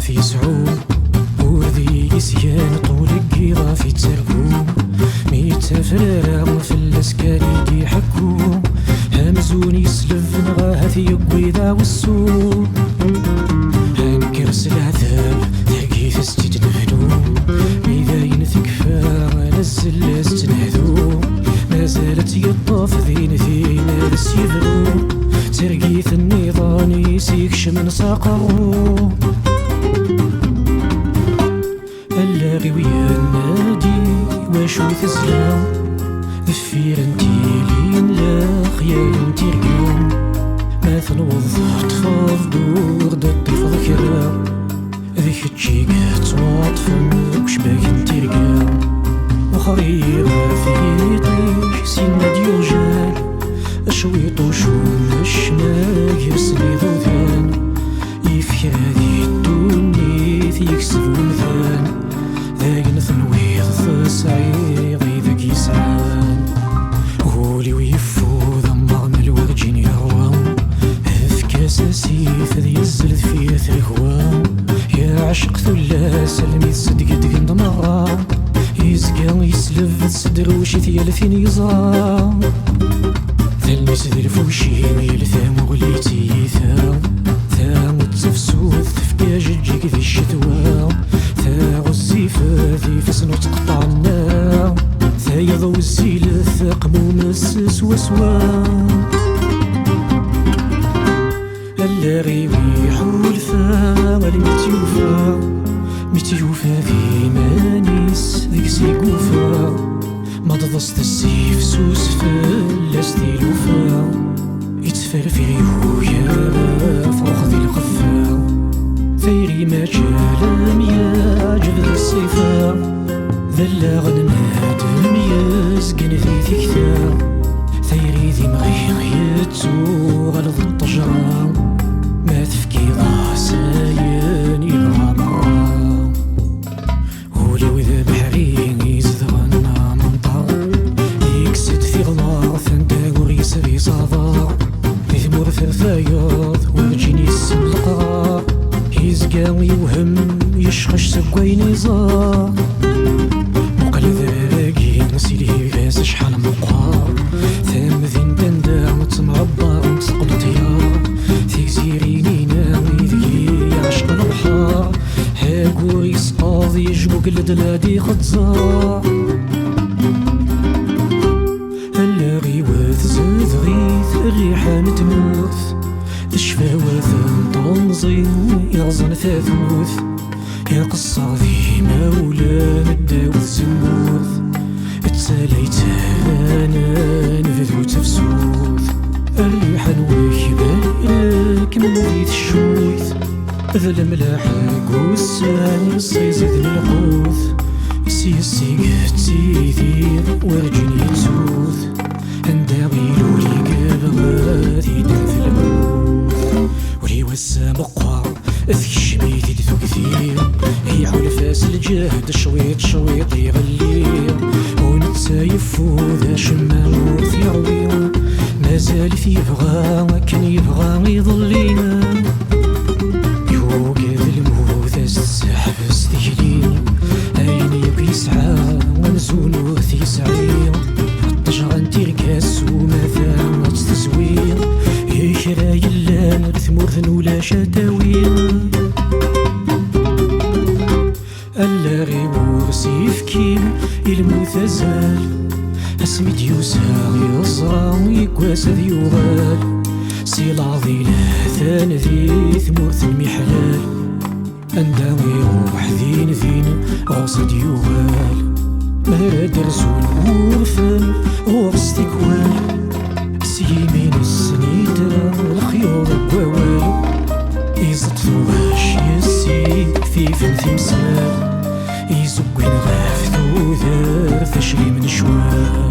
في سعود وذي يسيان طول القيرة في تربو ميتا فرارة في الاسكاري دي حكو همزون يسلف نغاها في قويضة والسوق هنكرس العذاب تلقي ثستي تنهدو ميداين تكفى نزل استنهدو ما زالت يطاف ذين ثينا بس يبغو ترقيث النظام يسيكش من ساقه اللاغي ويا النادي واشو تزلام ذفير انتيلين لا خيال انتيرقام ما تنوض تفاض دور دطيف ذكرى ذيك تجيك تواطفن وشباك انتيرقام وخريبة في طيش سينا ديوجال أشويطو شو مشماك يرسلي ذوذان يفكر هذي الدنيا يكسب ومثان ذاك نثنويض سعيد ذاك يسعان هولي ويفوض أمام الورجين يروان هفكاس سيف ذي الزلد فيه ثرهوان يا عشق ثلاث الميت صدق دقن دمغان يزقى يسلف الصدر وشي ثيالثين يزار ثلمس ذي الفوشين يلثام وغليتي يثام ثام التفسوث تفكا جيك ذي الشتوى ثا غزيفة ذي فسن وتقطع النار ثا يضو الزيل الثاقم ومسس وسوان اللاغي ويحول ثا ولي متيوفا في مانيس ذيك سيقوفا ما تضصت السيف سوس فلاس ذي الوفا يتفر في ريويا فوق ذي الغفا ثيري ما جالم يا جبل الصيفا ذلا غنادم يزقن ذي ثكتا ثيري ذي مغيغيتو غلظ الطجرة ما تفكي ضاساين يبغى مرة ولو ذا بحرين يزدغنا منطر يكسد في غلاث انتا وريس في صدر يثمر ثرثايض ورجيني السم القرار يزقى يوهم يشخش سكوين يزار مقل ذاقي نسيلي فاس شحال مقار ثام ذين دندا متمعبر متسقل طيار ثيك زيريني ناوي ذي عشق البحار هاكو يسقاض يجبوك الدلادي خدزار اللاغي وثزاد غيث الريحان تموث الشفاوات طنزي يغزن ثاثوث يا قصة ذي مولا مداوث زموث اتساليت انا نفذو تفسوث الريحان ويبالك من ذيث الشويث ذا الملاحق والسان يصيزد القوث يسيسي قتي ذير ورجني تسوث انداغي لولي قبغات يدن في الموت ولي وسا مقوار ذيك الشميت يدثو كثير هي عول فاس الجهد شويط شويط يغلي ونتسايف وذا شماموث يروي مازال في يبغى كان يبغى يضلينا يوقف الموت السحبس ذيلين اين يبي يسعى ونزونوث يسعي الطجرة نتيركاس وماذا تستزوير يكرا يلا نرث مرثن ولا شتاوير اللاغي ورسيف كيم الموت زال اسمي ديوسا يصرا ويكواس ذي يغال سيلا ذي لاثان ذي ثمورث المحلال انداوي روح ذين ذين غصد يغال مراد رسول ورفن غوغستيكوال سيمين السنيدرا الخيور قوال يزطفواش يسي في ثمسال يزقين غاف ذو ذار ثشري من شوال